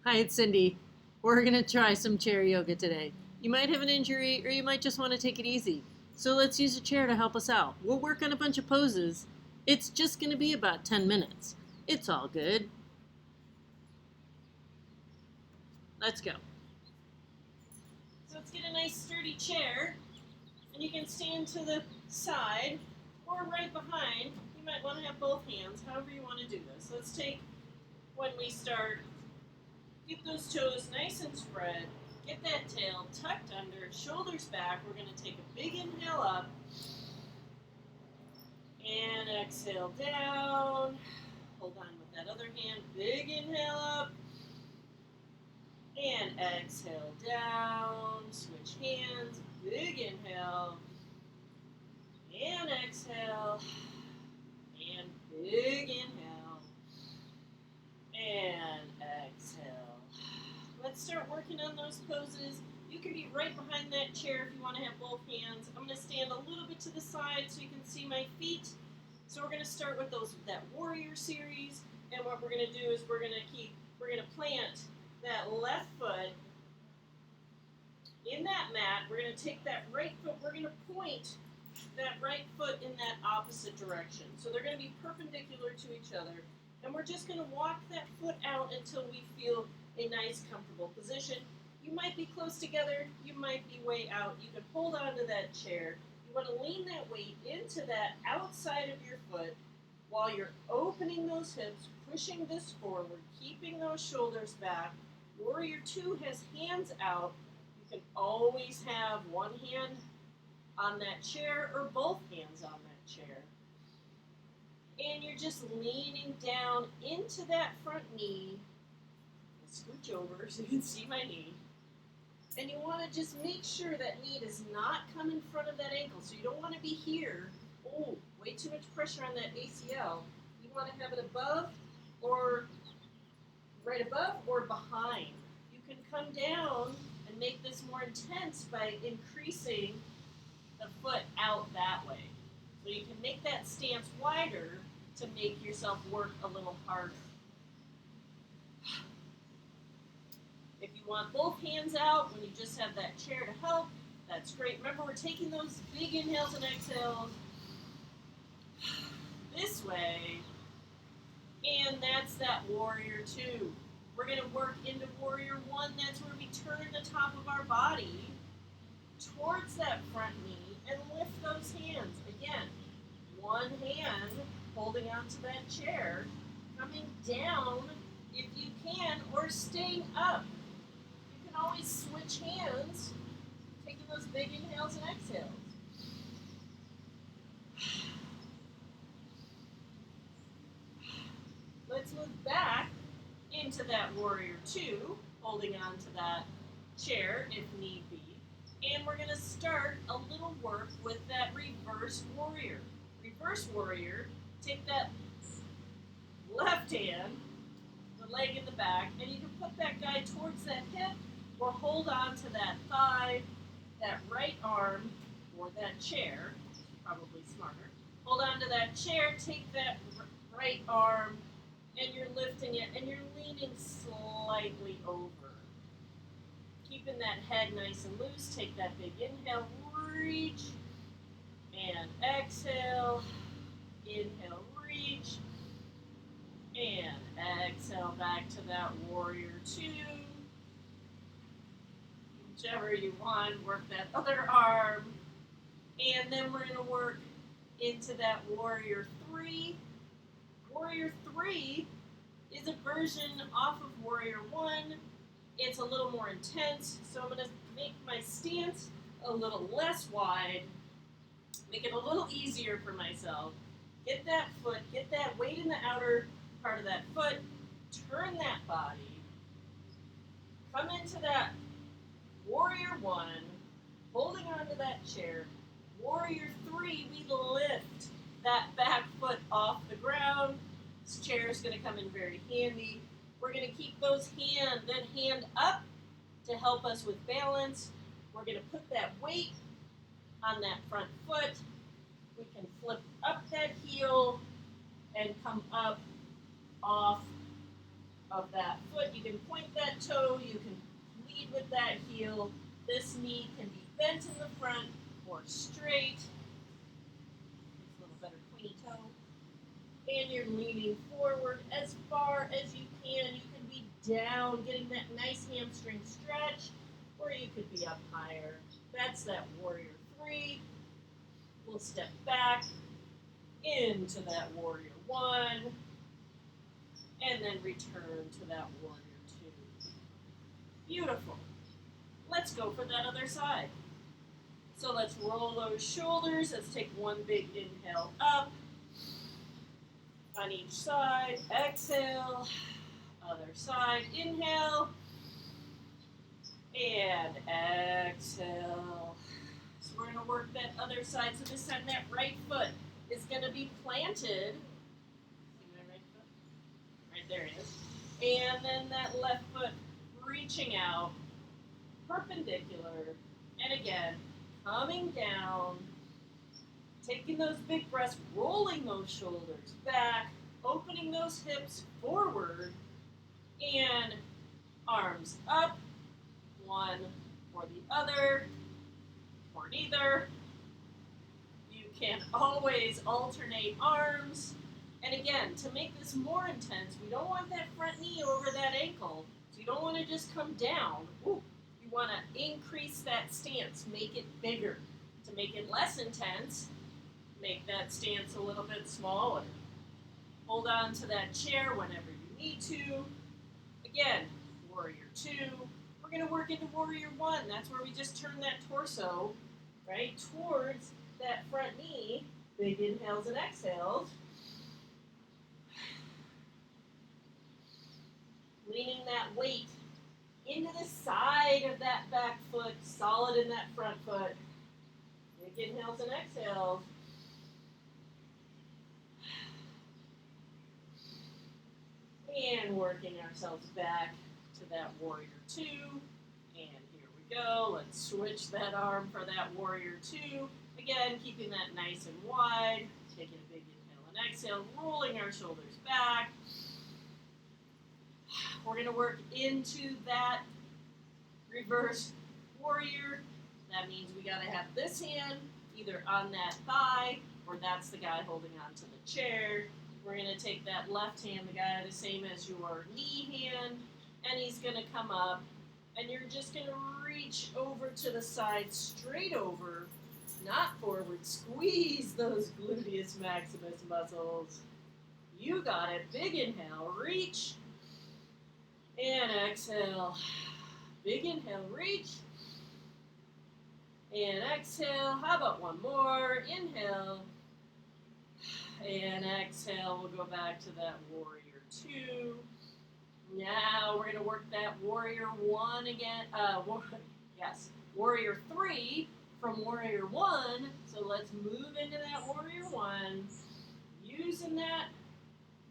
Hi, it's Cindy. We're going to try some chair yoga today. You might have an injury or you might just want to take it easy. So let's use a chair to help us out. We'll work on a bunch of poses. It's just going to be about 10 minutes. It's all good. Let's go. So let's get a nice sturdy chair, and you can stand to the side or right behind. You might want to have both hands, however you want to do this. Let's take, when we start, get those toes nice and spread. Get that tail tucked under, shoulders back. We're going to take a big inhale up and exhale down. Hold on with that other hand. Big inhale up and exhale down. Switch hands. Big inhale and exhale and big inhale and exhale. Let's start working on those poses. You can be right behind that chair if you want to have both hands. I'm going to stand a little bit to the side so you can see my feet. So we're going to start with that warrior series, and what we're going to do is we're going to plant that left foot in that mat. We're going to take that right foot, we're going to point that right foot in that opposite direction. So they're going to be perpendicular to each other, and we're just going to walk that foot out until we feel a nice, comfortable position. You might be close together, you might be way out. You can hold on to that chair. You want to lean that weight into that outside of your foot while you're opening those hips, pushing this forward, keeping those shoulders back. Warrior 2 has hands out. You can always have one hand on that chair or both hands on that chair. And you're just leaning down into that front knee. Scooch over so you can see my knee. And you want to just make sure that knee does not come in front of that ankle. So you don't want to be here. Oh, way too much pressure on that ACL. You want to have it above or right above or behind. You can come down and make this more intense by increasing the foot out that way. So you can make that stance wider to make yourself work a little harder. If you want both hands out when you just have that chair to help, that's great. Remember, we're taking those big inhales and exhales this way, and that's that warrior 2. We're going to work into warrior 1. That's where we turn the top of our body towards that front knee and lift those hands. Again, one hand holding onto that chair, coming down if you can, or staying up. You can always switch hands, taking those big inhales and exhales. Let's move back into that warrior 2, holding on to that chair if need be. And we're going to start a little work with that reverse warrior. Reverse warrior, take that left hand, the leg in the back, and you can put that guy towards that hip or hold on to that thigh, that right arm, or that chair, probably smarter. Hold on to that chair, take that right arm, and you're lifting it, and you're leaning slightly over. Keeping that head nice and loose, take that big inhale, reach, and exhale, inhale, reach, and exhale back to that warrior 2. Whichever you want, work that other arm. And then we're going to work into that warrior 3. Warrior 3 is a version off of warrior 1. It's a little more intense, so I'm going to make my stance a little less wide, make it a little easier for myself. Get that foot, get that weight in the outer part of that foot, turn that body, come into that warrior 1, holding onto that chair. Warrior 3, we lift that back foot off the ground. This chair is going to come in very handy. We're going to keep that hand up to help us with balance. We're going to put that weight on that front foot. We can flip up that heel and come up, off, of that foot. You can point that toe, you can lead with that heel. This knee can be bent in the front or straight. It's a little better pointy toe. And you're leaning forward as far as you can. You can be down, getting that nice hamstring stretch, or you could be up higher. That's that warrior 3. We'll step back into that warrior 1, and then return to that warrior 2. Beautiful. Let's go for that other side. So let's roll those shoulders. Let's take one big inhale up on each side. Exhale. Other side. Inhale. And exhale. So we're going to work that other side. So this time that right foot is going to be planted. See my right foot? Right there it is. And then that left foot reaching out, perpendicular. And again, coming down, taking those big breaths, rolling those shoulders back, opening those hips forward, and arms up, one or the other, or neither. You can always alternate arms. And again, to make this more intense, we don't want that front knee over that ankle. So you don't want to just come down. Ooh. You want to increase that stance, make it bigger. To make it less intense, make that stance a little bit smaller. Hold on to that chair whenever you need to. Again, warrior 2. We're going to work into warrior 1. That's where we just turn that torso, right, towards that front knee. Big inhales and exhales. Leaning that weight into the side of that back foot, solid in that front foot. Big inhales and exhales. And working ourselves back to that warrior 2. And here we go. Let's switch that arm for that warrior 2. Again, keeping that nice and wide. Taking a big inhale and exhale. Rolling our shoulders back. We're going to work into that reverse warrior. That means we got to have this hand either on that thigh, or that's the guy holding on to the chair. We're going to take that left hand, the guy the same as your knee hand, and he's going to come up, and you're just going to reach over to the side, straight over, not forward. Squeeze those gluteus maximus muscles. You got it. Big inhale, reach. And exhale. Big inhale, reach. And exhale. How about one more? Inhale. And exhale. We'll go back to that warrior 2. Now we're going to work that warrior 1 again. Warrior 3 from warrior 1. So let's move into that warrior 1. Using that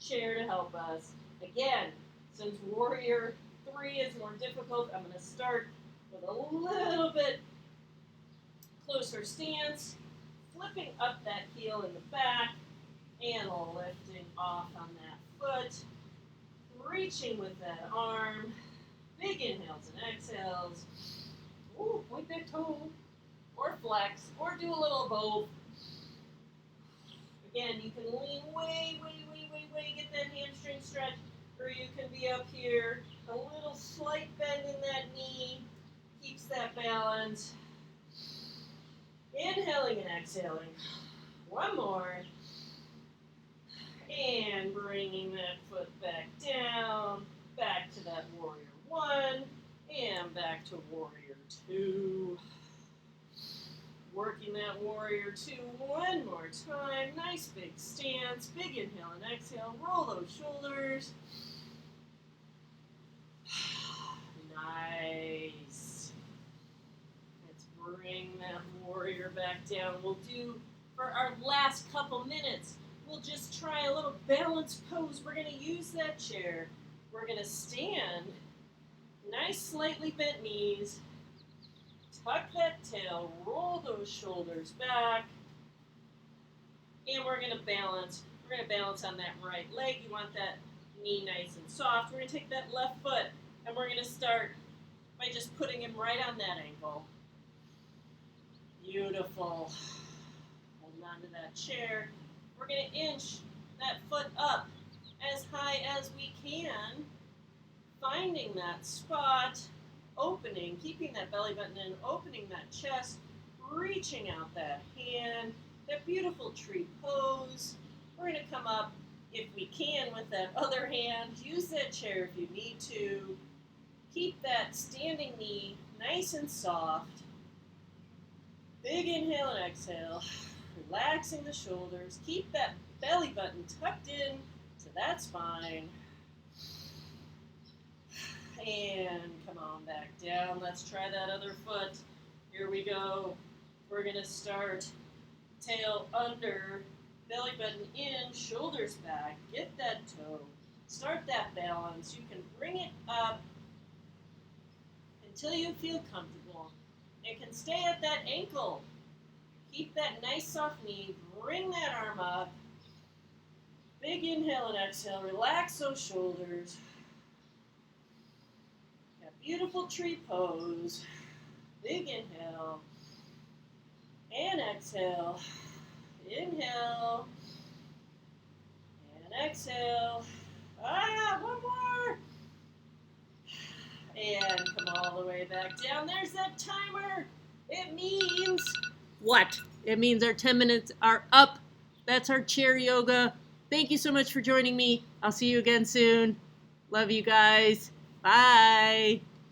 chair to help us. Again, since warrior 3 is more difficult, I'm going to start with a little bit closer stance, flipping up that heel in the back, and lifting off on that foot, reaching with that arm, big inhales and exhales. Ooh, point that toe, or flex, or do a little of both. Again, you can lean way, get that hamstring stretch. Or you can be up here, a little slight bend in that knee, keeps that balance. Inhaling and exhaling. One more. And bringing that foot back down, back to that warrior 1, and back to warrior 2. Working that warrior 2 one more time. Nice big stance, big inhale and exhale. Roll those shoulders. Nice. Let's bring that warrior back down. We'll do, for our last couple minutes, we'll just try a little balanced pose. We're going to use that chair. We're going to stand, nice slightly bent knees, tuck that tail, roll those shoulders back, and we're going to balance. We're going to balance on that right leg. You want that knee nice and soft. We're going to take that left foot and we're going to start by just putting him right on that ankle. Beautiful. Hold on to that chair. We're going to inch that foot up as high as we can, finding that spot, opening, keeping that belly button in, opening that chest, reaching out that hand, that beautiful tree pose. We're going to come up, if we can, with that other hand. Use that chair if you need to. Keep that standing knee nice and soft. Big inhale and exhale. Relaxing the shoulders. Keep that belly button tucked in to that spine. And come on back down. Let's try that other foot. Here we go. We're going to start tail under, belly button in, shoulders back. Get that toe. Start that balance. You can bring it up until you feel comfortable. It can stay at that ankle. Keep that nice soft knee. Bring that arm up. Big inhale and exhale. Relax those shoulders. That beautiful tree pose. Big inhale. And exhale. Inhale. And exhale. One more. And come all the way back down. There's that timer. It means what? It means our 10 minutes are up. That's our chair yoga. Thank you so much for joining me. I'll see you again soon. Love you guys. Bye.